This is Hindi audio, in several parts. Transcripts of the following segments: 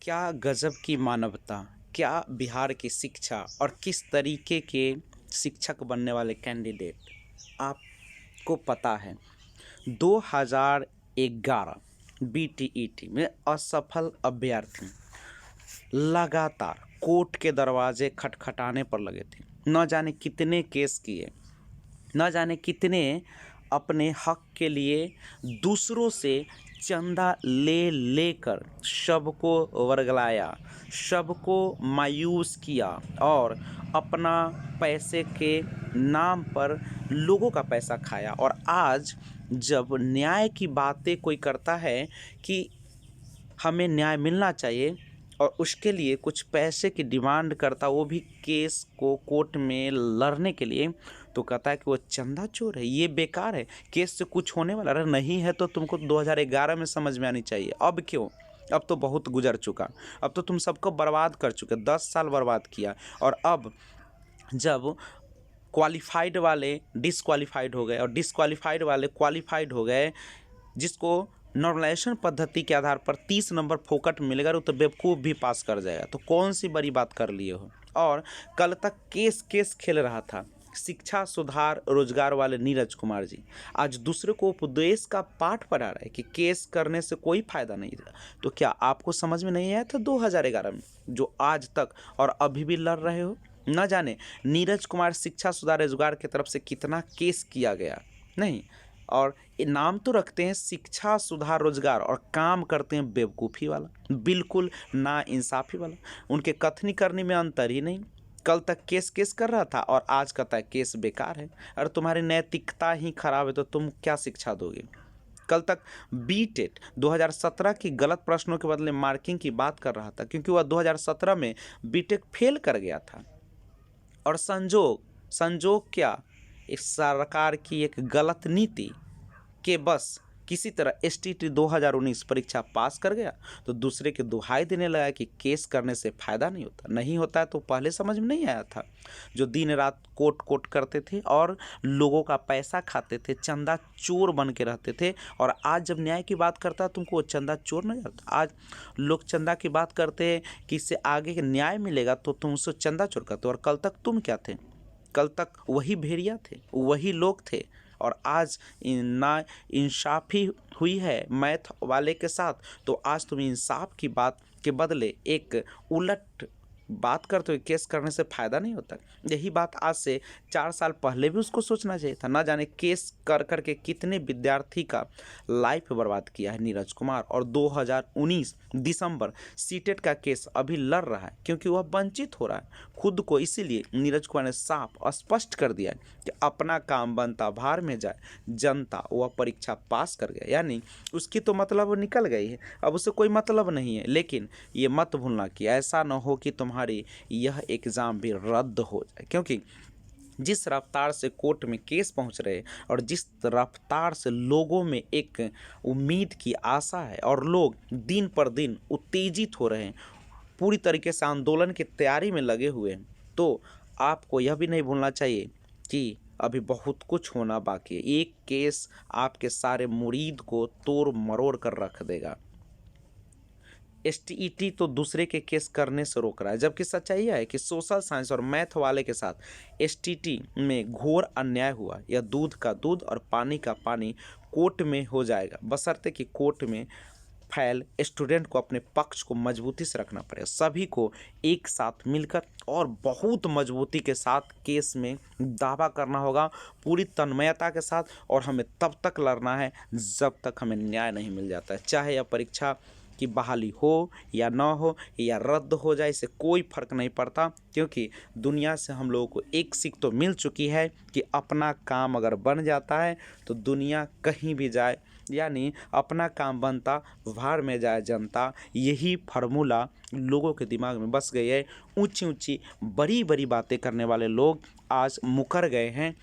क्या गजब की मानवता, क्या बिहार की शिक्षा और किस तरीके के शिक्षक बनने वाले कैंडिडेट। आपको पता है 2011 बीटीईटी में असफल अभ्यर्थी लगातार कोर्ट के दरवाजे खटखटाने पर लगे थे। न जाने कितने केस किए, न जाने कितने अपने हक के लिए दूसरों से चंदा ले लेकर सबको वर्गलाया, सबको मायूस किया और अपना पैसे के नाम पर लोगों का पैसा खाया। और आज जब न्याय की बातें कोई करता है कि हमें न्याय मिलना चाहिए और उसके लिए कुछ पैसे की डिमांड करता, वो भी केस को कोर्ट में लड़ने के लिए, तो कहता है कि वो चंदा चोर है, ये बेकार है, केस से कुछ होने वाला अरे नहीं है। तो तुमको 2011 में समझ में आनी चाहिए। अब क्यों? अब तो बहुत गुजर चुका। अब तो तुम सबको बर्बाद कर चुके, 10 साल बर्बाद किया। और अब जब क्वालिफाइड वाले डिसक्वालीफाइड हो गए और डिसक्वालीफाइड वाले क्वालिफाइड हो गए, जिसको नॉर्मलाइजेशन पद्धति के आधार पर 30 नंबर फोकट मिलेगा, तो बेवकूफ़ भी पास कर जाएगा। तो कौन सी बड़ी बात कर लिए हो। और कल तक केस केस खेल रहा था शिक्षा सुधार रोजगार वाले नीरज कुमार जी, आज दूसरे को उपदेश का पाठ पढ़ा रहे हैं कि केस करने से कोई फायदा नहीं था। तो क्या आपको समझ में नहीं आया था 2011 में, जो आज तक और अभी भी लड़ रहे हो? न जाने नीरज कुमार शिक्षा सुधार रोजगार की तरफ से कितना केस किया गया नहीं, और ये नाम तो रखते हैं शिक्षा सुधार रोजगार और काम करते हैं बेवकूफ़ी वाला, बिल्कुल ना इंसाफी वाला। उनके कथनी करने में अंतर ही नहीं। कल तक केस केस कर रहा था और आज कहता है केस बेकार है। अरे तुम्हारी नैतिकता ही खराब है तो तुम क्या शिक्षा दोगे? कल तक बीटेट 2017 की गलत प्रश्नों के बदले मार्किंग की बात कर रहा था, क्योंकि वह 2017 में बीटेक फेल कर गया था। और संजोग संजोग क्या, इस सरकार की एक गलत नीति के बस किसी तरह एसटीटी 2019 परीक्षा पास कर गया, तो दूसरे के दुहाई देने लगा कि केस करने से फ़ायदा नहीं होता। नहीं होता है तो पहले समझ में नहीं आया था। जो दिन रात कोट कोट करते थे और लोगों का पैसा खाते थे, चंदा चोर बन के रहते थे, और आज जब न्याय की बात करता है तुमको वो चंदा चोर नहीं आता। आज लोग चंदा की बात करते हैं कि इससे आगे न्याय मिलेगा, तो तुम उससे चंदा चोर करते हो। और कल तक तुम क्या थे? कल तक वही भेड़िया थे, वही लोग थे। और आज ना इंसाफ़ी हुई है मैथ वाले के साथ, तो आज तुम इंसाफ की बात के बदले एक उलट बात करते हुए केस करने से फ़ायदा नहीं होता। यही बात आज से 4 साल पहले भी उसको सोचना चाहिए था। ना जाने केस कर कर के कितने विद्यार्थी का लाइफ बर्बाद किया है नीरज कुमार। और 2019 दिसंबर सीटेट का केस अभी लड़ रहा है, क्योंकि वह वंचित हो रहा है खुद को। इसीलिए नीरज कुमार ने साफ स्पष्ट कर दिया कि अपना काम बनता भार में जाए, जनता वह परीक्षा पास कर गया, यानी उसकी तो मतलब निकल गई है, अब उससे कोई मतलब नहीं है। लेकिन ये मत भूलना कि ऐसा न हो कि तुम्हारी यह एग्ज़ाम भी रद्द हो जाए, क्योंकि जिस रफ्तार से कोर्ट में केस पहुंच रहे और जिस रफ्तार से लोगों में एक उम्मीद की आशा है और लोग दिन पर दिन उत्तेजित हो रहे हैं, पूरी तरीके से आंदोलन की तैयारी में लगे हुए हैं, तो आपको यह भी नहीं भूलना चाहिए कि अभी बहुत कुछ होना बाकी है। एक केस आपके सारे मुरीद को तोड़ मरोड़ कर रख देगा। एसटीईटी तो दूसरे के केस करने से रोक रहा है, जबकि सच्चाई यह है कि सोशल साइंस और मैथ वाले के साथ एसटीटी में घोर अन्याय हुआ। यह दूध का दूध और पानी का पानी कोर्ट में हो जाएगा, बशर्ते कि कोर्ट में फाइल स्टूडेंट को अपने पक्ष को मजबूती से रखना पड़ेगा। सभी को एक साथ मिलकर और बहुत मजबूती के साथ केस में दावा करना होगा, पूरी तन्मयता के साथ। और हमें तब तक लड़ना है जब तक हमें न्याय नहीं मिल जाता है, चाहे यह परीक्षा की बहाली हो या ना हो या रद्द हो जाए, इससे कोई फ़र्क नहीं पड़ता। क्योंकि दुनिया से हम लोगों को एक सीख तो मिल चुकी है कि अपना काम अगर बन जाता है तो दुनिया कहीं भी जाए, यानी अपना काम बनता भाड़ में जाए जनता। यही फार्मूला लोगों के दिमाग में बस गई है। ऊंची ऊंची बड़ी बड़ी बातें करने वाले लोग आज मुकर गए हैं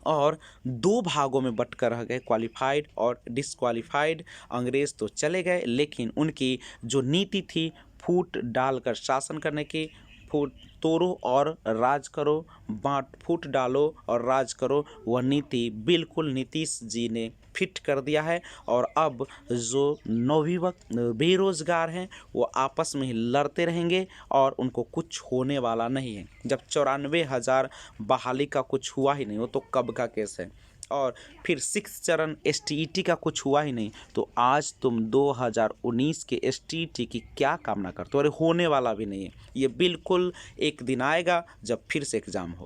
और दो भागों में बंटकर रह गए, क्वालिफाइड और डिसक्वालीफाइड। अंग्रेज़ तो चले गए, लेकिन उनकी जो नीति थी फूट डालकर शासन करने की, फूट तोड़ो और राज करो, बांट फूट डालो और राज करो, वह नीति बिल्कुल नीतीश जी ने फिट कर दिया है। और अब जो नवयुवक बेरोजगार हैं वो आपस में ही लड़ते रहेंगे और उनको कुछ होने वाला नहीं है। जब 94,000 बहाली का कुछ हुआ ही नहीं, वो तो कब का केस है। और फिर 6 चरण STET का कुछ हुआ ही नहीं, तो आज तुम 2019 के STET की क्या कामना करते हो? अरे होने वाला भी नहीं है। ये बिल्कुल एक दिन आएगा जब फिर से एग्ज़ाम हो।